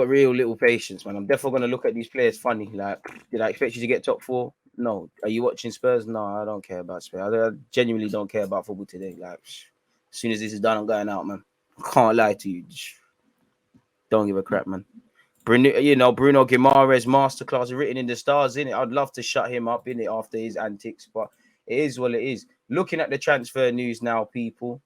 real little patience, man. I'm definitely gonna look at these players funny. Like, did I expect you to get top four? No. Are you watching Spurs? No, I don't care about Spurs. I genuinely don't care about football today. Like, as soon as this is done, I'm going out, man. Can't lie to you. Don't give a crap, man. Bruno Guimaraes masterclass written in the stars, innit? I'd love to shut him up in it after his antics, but it is what it is. Looking at the transfer news now, people,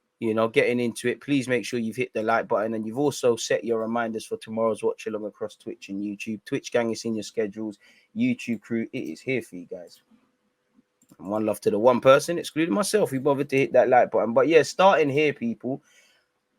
getting into it. Please make sure you've hit the like button and you've also set your reminders for tomorrow's watch along across Twitch and YouTube. Twitch gang is in your schedules. YouTube crew, it is here for you guys. And one love to the one person, excluding myself, who bothered to hit that like button. But yeah, starting here, people.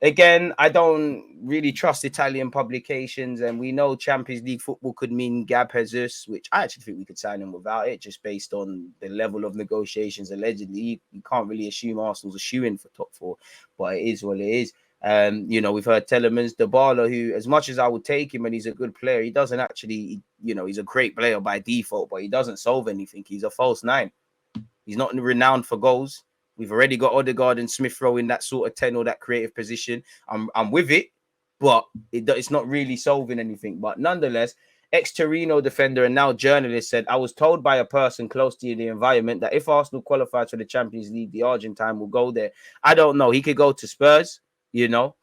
Again, I don't really trust Italian publications, and we know Champions League football could mean Gab Jesus, which I actually think we could sign him without it, just based on the level of negotiations. Allegedly, you can't really assume Arsenal's a shoo-in for top four, but it is what it is. We've heard Telemans, Dybala, who, as much as I would take him and he's a good player, he doesn't actually, he's a great player by default, but he doesn't solve anything. He's a false nine. He's not renowned for goals. We've already got Odegaard and Smith Rowe in that sort of 10 or that creative position. I'm with it, but it's not really solving anything. But nonetheless, ex-Torino defender and now journalist said, I was told by a person close to the environment that if Arsenal qualifies for the Champions League, the Argentine will go there. I don't know. He could go to Spurs,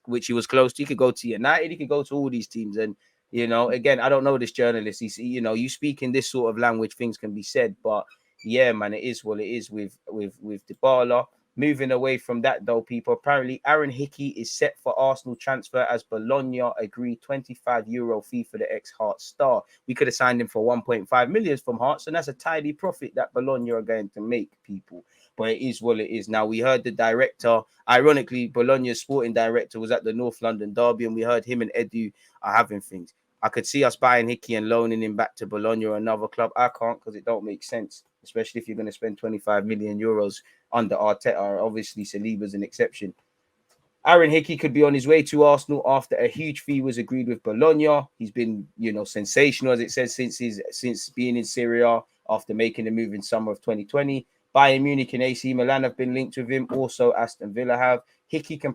which he was close to. He could go to United. He could go to all these teams. And, again, I don't know this journalist. He's, you speak in this sort of language, things can be said, but yeah, man, it is what it is with Dybala. Moving away from that, though, people, apparently Aaron Hickey is set for Arsenal transfer as Bologna agreed €25 fee for the ex-Hearts star. We could have signed him for 1.5 million from Hearts, and that's a tidy profit that Bologna are going to make, people. But it is what it is. Now, we heard the director, ironically, Bologna's sporting director was at the North London derby, and we heard him and Edu are having things. I could see us buying Hickey and loaning him back to Bologna or another club. I can't, because it don't make sense, especially if you're going to spend 25 million euros under Arteta. Obviously, Saliba's an exception. Aaron Hickey could be on his way to Arsenal after a huge fee was agreed with Bologna. He's been, sensational, as it says, since being in Serie A after making the move in summer of 2020. Bayern Munich and AC Milan have been linked with him. Also, Aston Villa have. Hickey can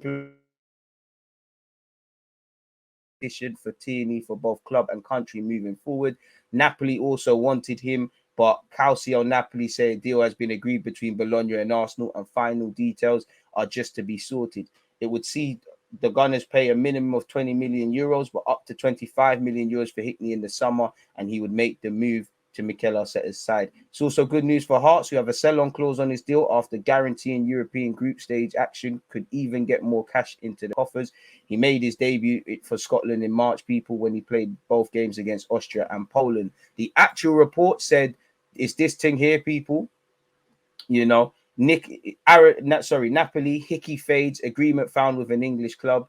for Tierney for both club and country moving forward. Napoli also wanted him, but Calcio Napoli say a deal has been agreed between Bologna and Arsenal and final details are just to be sorted. It would see the Gunners pay a minimum of 20 million euros, but up to 25 million euros for Hickey in the summer, and he would make the move to Mikel Arteta's side. It's also good news for Hearts, who have a sell-on clause on his deal after guaranteeing European group stage action, could even get more cash into the coffers. He made his debut for Scotland in March, people, when he played both games against Austria and Poland. The actual report said, it's this thing here, people, Napoli, Hickey fades, agreement found with an English club.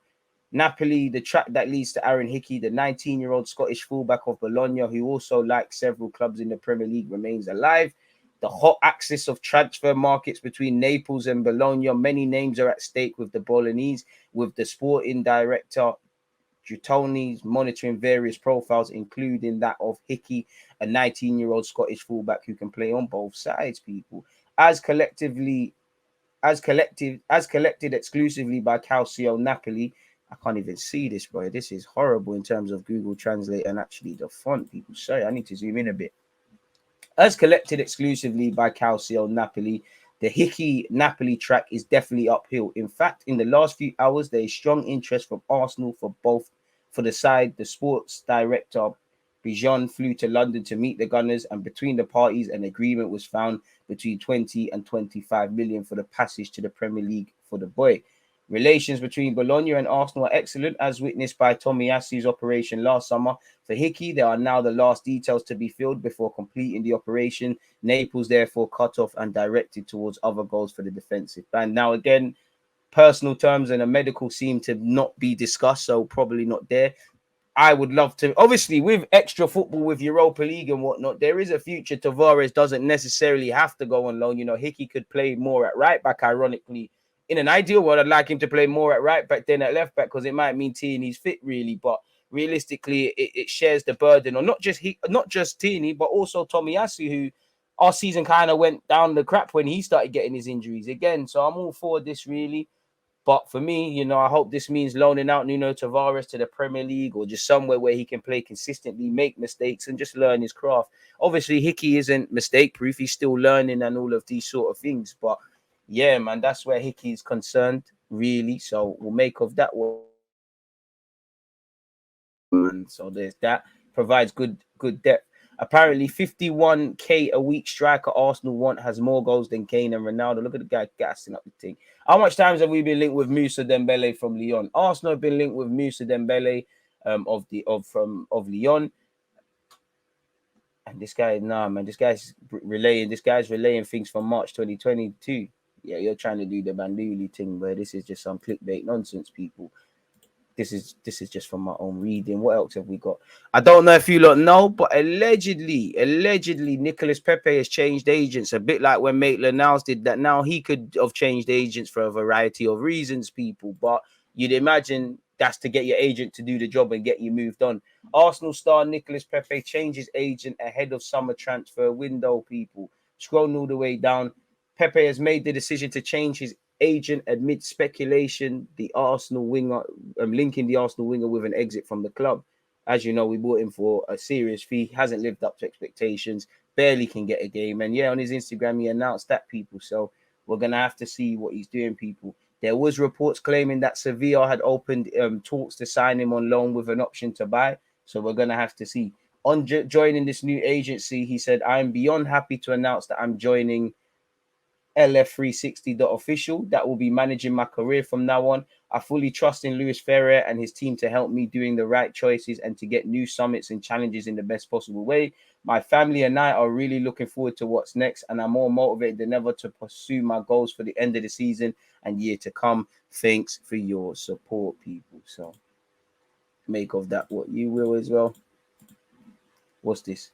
Napoli, the track that leads to Aaron Hickey, the 19-year-old Scottish fullback of Bologna, who also, like several clubs in the Premier League, remains alive. The hot axis of transfer markets between Naples and Bologna, many names are at stake with the Bolognese, with the sporting director Giuntoni's monitoring various profiles, including that of Hickey, a 19-year-old Scottish fullback who can play on both sides, people. As collected exclusively by Calcio Napoli. I can't even see this, boy. This is horrible in terms of Google Translate and actually the font, people. Sorry, I need to zoom in a bit. As collected exclusively by Calcio Napoli, the Hickey Napoli track is definitely uphill. In fact, in the last few hours, there is strong interest from Arsenal for the side. The sports director Bijan flew to London to meet the Gunners, and between the parties, an agreement was found between 20 and 25 million for the passage to the Premier League for the boy. Relations between Bologna and Arsenal are excellent, as witnessed by Tomiyasu's operation last summer. For Hickey, there are now the last details to be filled before completing the operation. Naples, therefore, cut off and directed towards other goals for the defensive band. Now, again, personal terms and a medical seem to not be discussed, so probably not there. I would love to, obviously, with extra football, with Europa League and whatnot, there is a future. Tavares doesn't necessarily have to go on loan. Hickey could play more at right back, ironically. In an ideal world, I'd like him to play more at right back than at left back, because it might mean Tierney's fit, really. But realistically, it shares the burden on not just Tierney, but also Tomiyasu, who our season kind of went down the crap when he started getting his injuries again. So I'm all for this, really. But for me, you know, I hope this means loaning out Nuno Tavares to the Premier League or just somewhere where he can play consistently, make mistakes, and just learn his craft. Obviously, Hickey isn't mistake proof. He's still learning and all of these sort of things. But yeah, man, that's where Hickey is concerned, really. So we'll make of that one. And so there's that. Provides good depth. Apparently, 51k a week striker Arsenal want has more goals than Kane and Ronaldo. Look at the guy gassing up the thing. How much times have we been linked with Moussa Dembele from Lyon? Arsenal have been linked with Moussa Dembele of Lyon. And this guy, nah, man, this guy's relaying things from March 2022. Yeah, you're trying to do the Banduli thing, but this is just some clickbait nonsense, people. This is just from my own reading. What else have we got? I don't know if you lot know, but allegedly, Nicolas Pepe has changed agents, a bit like when Maitland-Niles did that. Now he could have changed agents for a variety of reasons, people. But you'd imagine that's to get your agent to do the job and get you moved on. Arsenal star Nicolas Pepe changes agent ahead of summer transfer window, people. Scrolling all the way down, Pepe has made the decision to change his agent amid speculation the Arsenal winger linking the Arsenal winger with an exit from the club. As you know, we bought him for a serious fee. Hasn't lived up to expectations. Barely can get a game. And yeah, on his Instagram, he announced that, people. So we're gonna have to see what he's doing, people. There was reports claiming that Sevilla had opened talks to sign him on loan with an option to buy. So we're gonna have to see. On joining this new agency, he said, "I'm beyond happy to announce that I'm joining LF360.official that will be managing my career from now on. I fully trust in Luis Ferrer and his team to help me doing the right choices and to get new summits and challenges in the best possible way. My family and I are really looking forward to what's next, and I'm more motivated than ever to pursue my goals for the end of the season and year to come. Thanks for your support, people." So make of that what you will as well. What's this?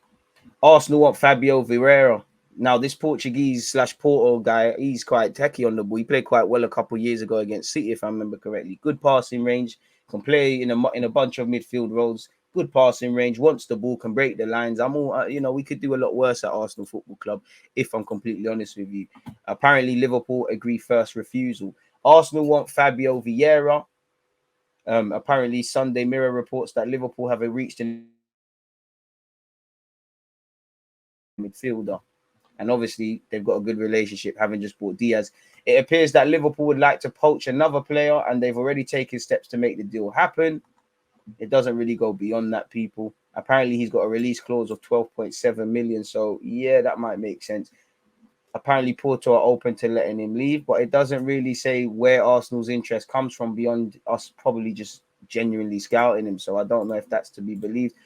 Arsenal want Fabio Vieira. Now, this Portuguese/Porto guy, he's quite techie on the ball. He played quite well a couple of years ago against City, if I remember correctly. Good passing range, can play in a bunch of midfield roles. Good passing range, wants the ball, can break the lines. I'm all, we could do a lot worse at Arsenal Football Club, if I'm completely honest with you. Apparently, Liverpool agree first refusal. Arsenal want Fabio Vieira. Apparently, Sunday Mirror reports that Liverpool have reached an midfielder. And obviously, they've got a good relationship, having just bought Diaz. It appears that Liverpool would like to poach another player, and they've already taken steps to make the deal happen. It doesn't really go beyond that, people. Apparently, he's got a release clause of 12.7 million. So, yeah, that might make sense. Apparently, Porto are open to letting him leave, but it doesn't really say where Arsenal's interest comes from beyond us probably just genuinely scouting him. So, I don't know if that's to be believed.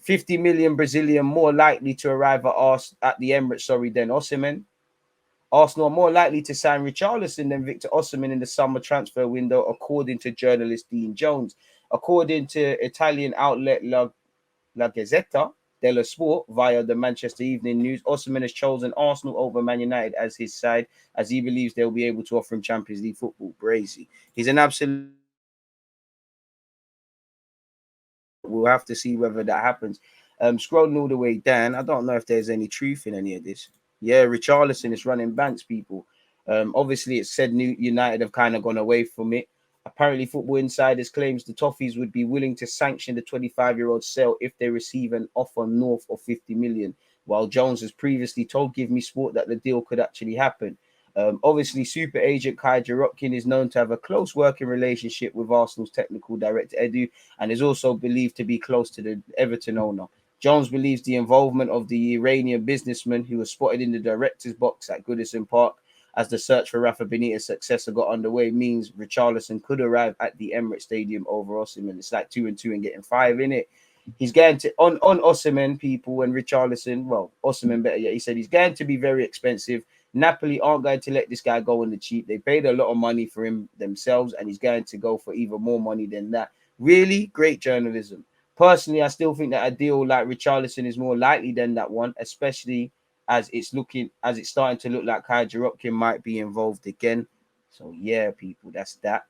50 million Brazilian more likely to arrive at the Emirates, than Osimhen. Arsenal are more likely to sign Richarlison than Victor Osimhen in the summer transfer window, according to journalist Dean Jones. According to Italian outlet La Gazzetta dello Sport via the Manchester Evening News, Osimhen has chosen Arsenal over Man United as his side, as he believes they'll be able to offer him Champions League football. Brazy. He's an absolute... We'll have to see whether that happens. Scrolling all the way down, I don't know if there's any truth in any of this. Yeah, Richarlison is running banks, people. Obviously, it's said United have kind of gone away from it. Apparently, Football Insiders claims the Toffees would be willing to sanction the 25-year-old sale if they receive an offer north of 50 million, while Jones has previously told Give Me Sport that the deal could actually happen. Obviously, super agent Kai Jarotkin is known to have a close working relationship with Arsenal's technical director, Edu, and is also believed to be close to the Everton owner. Jones believes the involvement of the Iranian businessman who was spotted in the director's box at Goodison Park as the search for Rafa Benitez's successor got underway means Richarlison could arrive at the Emirates Stadium over Osimhen. It's like 2 and 2 and getting 5 in it. He's going to, on Osimhen, people, and Richarlison, well, Osimhen better yet, he said he's going to be very expensive. Napoli aren't going to let this guy go on the cheap. They paid a lot of money for him themselves, and he's going to go for even more money than that. Really great journalism. Personally, I still think that a deal like Richarlison is more likely than that one, especially as it's starting to look like Kai Jarotkin might be involved again. So yeah, people, that's that.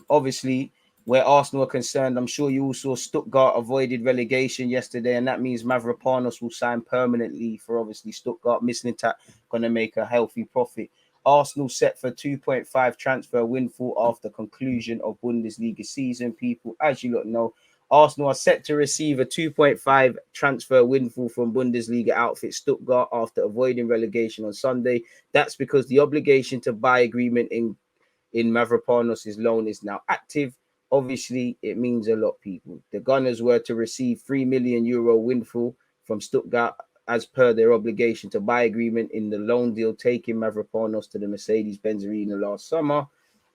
Obviously, where Arsenal are concerned, I'm sure you all saw Stuttgart avoided relegation yesterday, and that means Mavropanos will sign permanently for obviously Stuttgart. Mislintat going to make a healthy profit. Arsenal set for 2.5 transfer windfall after conclusion of Bundesliga season. People, as you lot know, Arsenal are set to receive a 2.5 transfer windfall from Bundesliga outfit Stuttgart after avoiding relegation on Sunday. That's because the obligation to buy agreement in Mavropanos' loan is now active. Obviously, it means a lot, people. The Gunners were to receive €3 million windfall from Stuttgart as per their obligation to buy agreement in the loan deal taking Mavropanos to the Mercedes-Benz Arena last summer.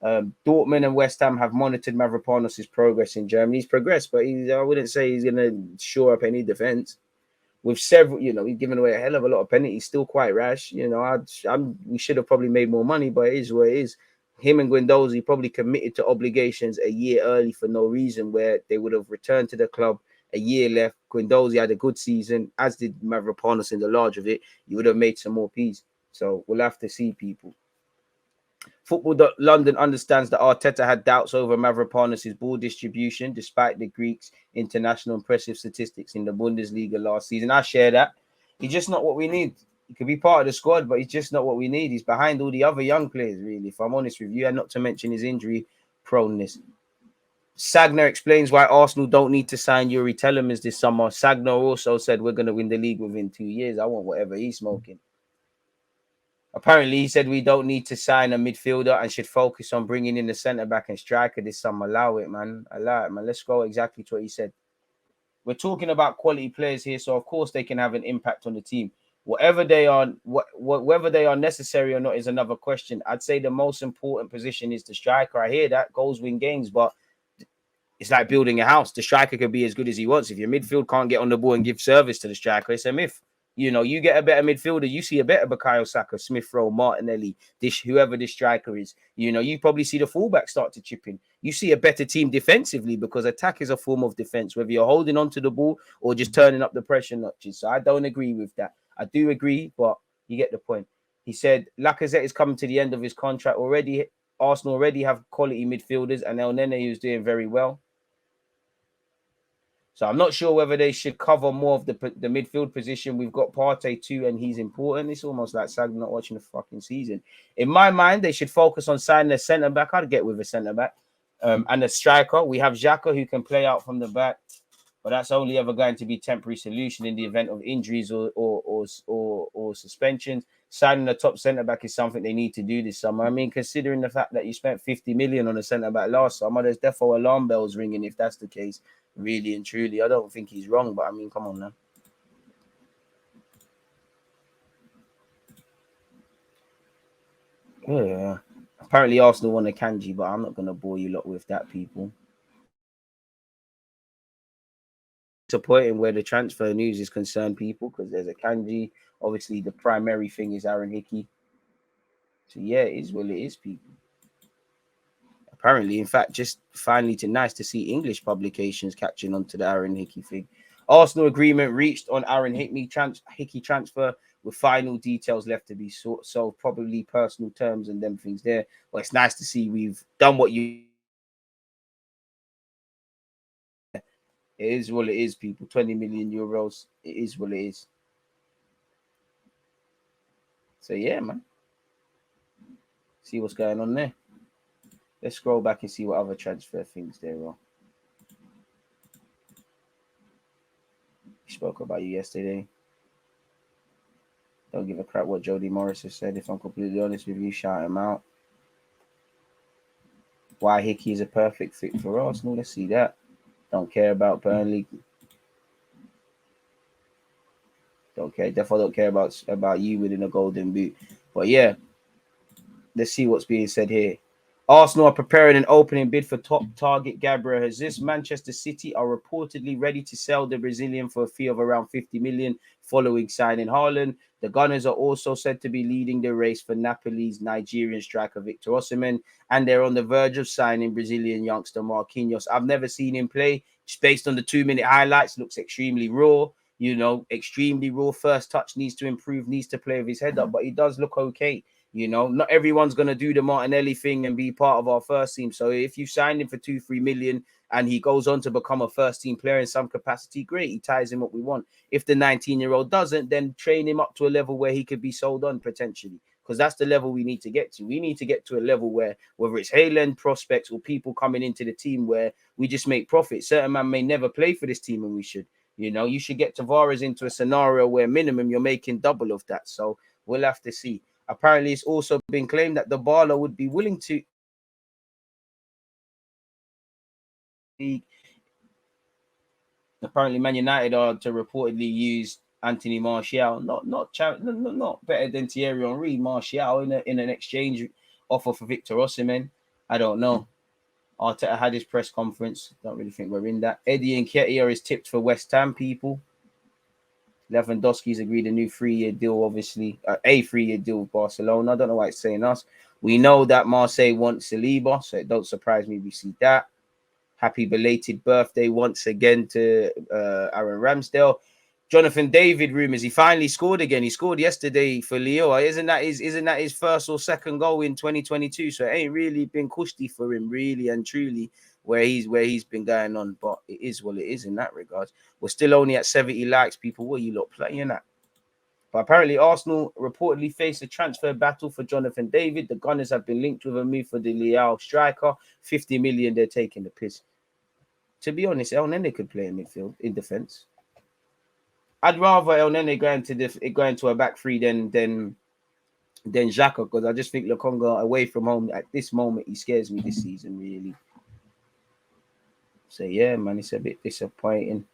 Dortmund and West Ham have monitored Mavropanos' progress in Germany. He's progressed, but I wouldn't say he's going to shore up any defense. With several, he's given away a hell of a lot of penalties, still quite rash. We should have probably made more money, but it is what it is. Him and Guendouzi probably committed to obligations a year early for no reason, where they would have returned to the club a year left. Guendouzi had a good season, as did Mavropanos in the large of it. You would have made some more peas. So we'll have to see, people. Football London understands that Arteta had doubts over Mavropanos' ball distribution, despite the Greek's international impressive statistics in the Bundesliga last season. I share that. He's just not what we need. He could be part of the squad, but he's just not what we need. He's behind all the other young players, really, if I'm honest with you, and not to mention his injury proneness. Sagner explains why Arsenal don't need to sign Yuri Telemans this summer. Sagner also said we're going to win the league within 2 years. I want whatever he's smoking. Apparently, he said we don't need to sign a midfielder and should focus on bringing in the centre-back and striker this summer. Allow it, man. Allow it, man. Let's go exactly to what he said. We're talking about quality players here, so of course they can have an impact on the team. Whatever they are, whether they are necessary or not is another question. I'd say the most important position is the striker. I hear that goals win games, but it's like building a house. The striker can be as good as he wants. If your midfield can't get on the ball and give service to the striker, it's a myth. You get a better midfielder, you see a better Bukayo Saka, Smith Rowe, Martinelli, whoever the striker is. You probably see the fullback start to chip in. You see a better team defensively because attack is a form of defense, whether you're holding on to the ball or just turning up the pressure notches. So I don't agree with that. I do agree, but you get the point. He said Lacazette is coming to the end of his contract already. Arsenal already have quality midfielders, and El Nene is doing very well. So I'm not sure whether they should cover more of the midfield position. We've got Partey too, and he's important. It's almost like Sag not watching the fucking season. In my mind, they should focus on signing a centre-back. I'd get with a centre-back. And a striker. We have Xhaka who can play out from the back, but that's only ever going to be a temporary solution in the event of injuries or suspensions. Signing a top centre-back is something they need to do this summer. I mean, considering the fact that you spent 50 million on a centre-back last summer, there's definitely alarm bells ringing if that's the case. Really and truly, I don't think he's wrong, but I mean, come on now. Yeah. Apparently, Arsenal won a Kanji, but I'm not going to bore you lot with that, people. Disappointing where the transfer news is concerned, people, because there's a Kanji. Obviously, the primary thing is Aaron Hickey. So, yeah, it is what it is, people. Apparently, in fact, just finally nice to see English publications catching on to the Aaron Hickey thing. Arsenal agreement reached on Aaron Hickey transfer with final details left to be solved, probably personal terms and them things there. But it's nice to see we've done what you... It is what it is, people. 20 million euros. It is what it is. So, yeah, man. See what's going on there. Let's scroll back and see what other transfer things there are. We spoke about you yesterday. Don't give a crap what Jody Morris has said. If I'm completely honest with you, shout him out. Why Hickey is a perfect fit for Arsenal. Let's see that. Don't care about Burnley. Don't care. Definitely don't care about you winning a golden boot. But yeah, let's see what's being said here. Arsenal are preparing an opening bid for top target Gabriel Jesus. Manchester City are reportedly ready to sell the Brazilian for a fee of around 50 million following signing Haaland. The Gunners are also said to be leading the race for Napoli's Nigerian striker Victor Osimhen, and they're on the verge of signing Brazilian youngster Marquinhos. I've never seen him play. Just based on the 2-minute highlights, looks extremely raw. Extremely raw. First touch needs to improve, needs to play with his head up, but he does look okay. Not everyone's going to do the Martinelli thing and be part of our first team. So if you sign him for 2-3 million and he goes on to become a first team player in some capacity, great. He ties in what we want. If the 19-year-old doesn't, then train him up to a level where he could be sold on potentially. because that's the level we need to get to. We need to get to a level where, whether it's Haaland prospects or people coming into the team, where we just make profit. Certain man may never play for this team, and we should. You should get Tavares into a scenario where minimum you're making double of that. So we'll have to see. Apparently, it's also been claimed that Dybala would be willing to. Apparently, Man United are to reportedly use Anthony Martial, not better than Thierry Henry, Martial in an exchange offer for Victor Osimhen. I don't know. Arteta had his press conference. Don't really think we're in that. Eddie and Nketiah is tipped for West Ham people. Lewandowski's agreed a new 3-year deal, obviously. A 3-year deal with Barcelona. I don't know why it's saying us. We know that Marseille wants Saliba, so it don't surprise me we see that. Happy belated birthday once again to Aaron Ramsdale. Jonathan David rumors he finally scored again. He scored yesterday for Lyon. Isn't that his first or second goal in 2022? So it ain't really been cushy for him, really and truly, where he's been going on. But it is what it is in that regard. We're still only at 70 likes, people. What are you lot playing at? But apparently, Arsenal reportedly face a transfer battle for Jonathan David. The Gunners have been linked with a move for the Lyon striker. 50 million, they're taking the piss. To be honest, El Nene could play in midfield, in defence. I'd rather El Nene go into a back three than Xhaka, because I just think Lokonga away from home at this moment, he scares me this season, really. So, yeah, man, it's a bit disappointing.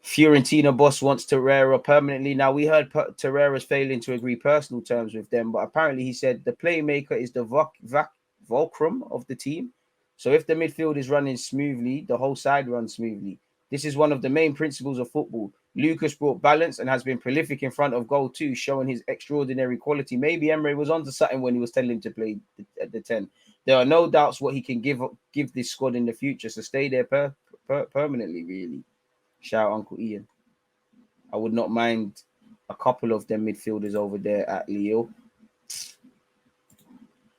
Fiorentina boss wants Torreira permanently. Now, we heard Torreira's failing to agree personal terms with them, but apparently he said the playmaker is the fulcrum of the team. So if the midfield is running smoothly, the whole side runs smoothly. This is one of the main principles of football. Lucas brought balance and has been prolific in front of goal too, showing his extraordinary quality. Maybe Emery was onto something when he was telling him to play at the 10. There are no doubts what he can give this squad in the future, so stay there permanently, really. Shout out Uncle Ian. I would not mind a couple of them midfielders over there at Lille.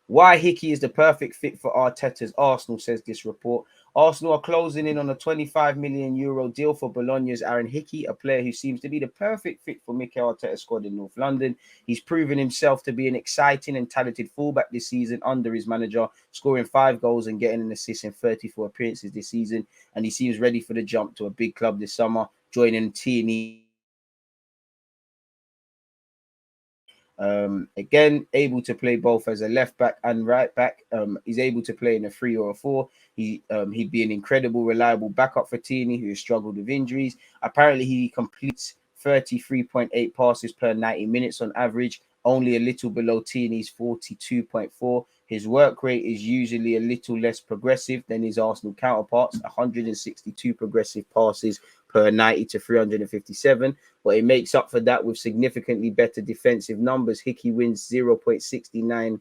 Why Hickey is the perfect fit for Arteta's Arsenal, says this report. Arsenal are closing in on a 25 million euro deal for Bologna's Aaron Hickey, a player who seems to be the perfect fit for Mikel Arteta's squad in North London. He's proven himself to be an exciting and talented fullback this season under his manager, scoring 5 goals and getting an assist in 34 appearances this season. And he seems ready for the jump to a big club this summer, joining Tierney. Again, able to play both as a left back and right back. He's able to play in a 3 or a 4. He'd be an incredible, reliable backup for Tierney, who has struggled with injuries. Apparently, he completes 33.8 passes per 90 minutes on average, only a little below Tierney's 42.4. His work rate is usually a little less progressive than his Arsenal counterparts, 162 progressive passes per 90 to 357, but it makes up for that with significantly better defensive numbers. Hickey wins 0.69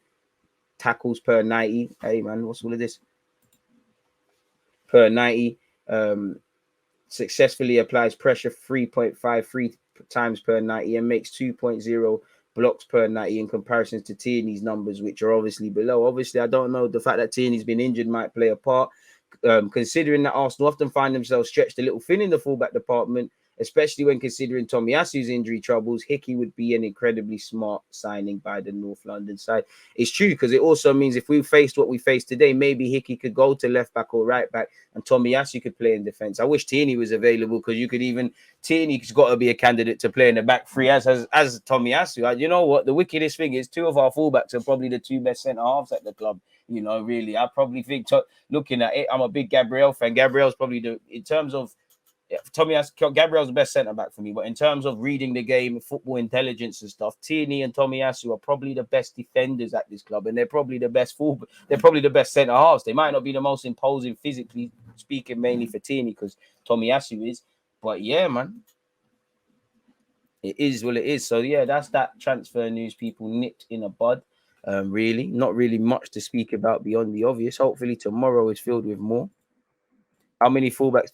tackles per 90. Hey, man, what's all of this? Per 90. Successfully applies pressure 3.53 times per 90 and makes 2.0 blocks per 90 in comparison to Tierney's numbers, which are obviously below. Obviously, I don't know. The fact that Tierney's been injured might play a part. Considering that Arsenal often find themselves stretched a little thin in the fullback department, especially when considering Tomiyasu's injury troubles, Hickey would be an incredibly smart signing by the North London side. It's true, because it also means if we faced what we faced today, maybe Hickey could go to left back or right back and Tomiyasu could play in defence. I wish Tierney was available, because you could even... Tierney's got to be a candidate to play in the back three as Tomiyasu. You know what? The wickedest thing is 2 of our fullbacks are probably the 2 best centre-halves at the club. You know, really, I probably think, looking at it, I'm a big Gabriel fan. Gabriel's probably in terms of, Gabriel's the best centre back for me, but in terms of reading the game, football intelligence and stuff, Tierney and Tomiyasu are probably the best defenders at this club, and they're probably the best they're probably the best centre halves. They might not be the most imposing physically speaking, mainly for Tierney, because Tomiyasu is, but yeah, man. It is what it is. So yeah, that's that transfer news, people, nipped in a bud. Really, not really much to speak about beyond the obvious. Hopefully tomorrow is filled with more. How many fullbacks